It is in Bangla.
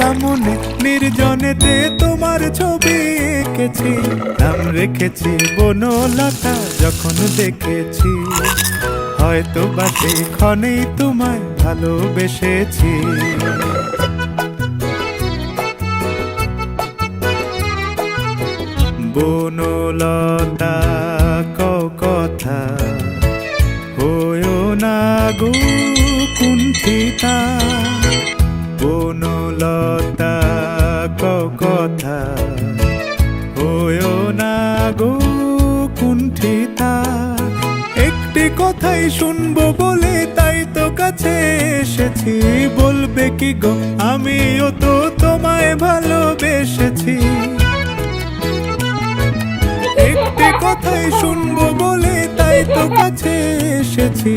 একলা মনে নির্জনেতে তোমার ছবি এঁকেছি, নাম রেখেছি বনলতা যখন দেখেছি, হয়তো বা সেই ক্ষণেই তোমায় ভালোবেসেছি। বনলতা কও কথা, হয়ো না গো কুণ্ঠিতা। বনলতা কও কথা, হয়ো না গো কুণ্ঠিতা। একটি কথাই শুনবো বলে তাই তো কাছে এসেছি, বলবে কি গো আমিও তো তোমায় ভালোবেসেছি। একটি কথাই শুনবো বলে তাই তো কাছে এসেছি।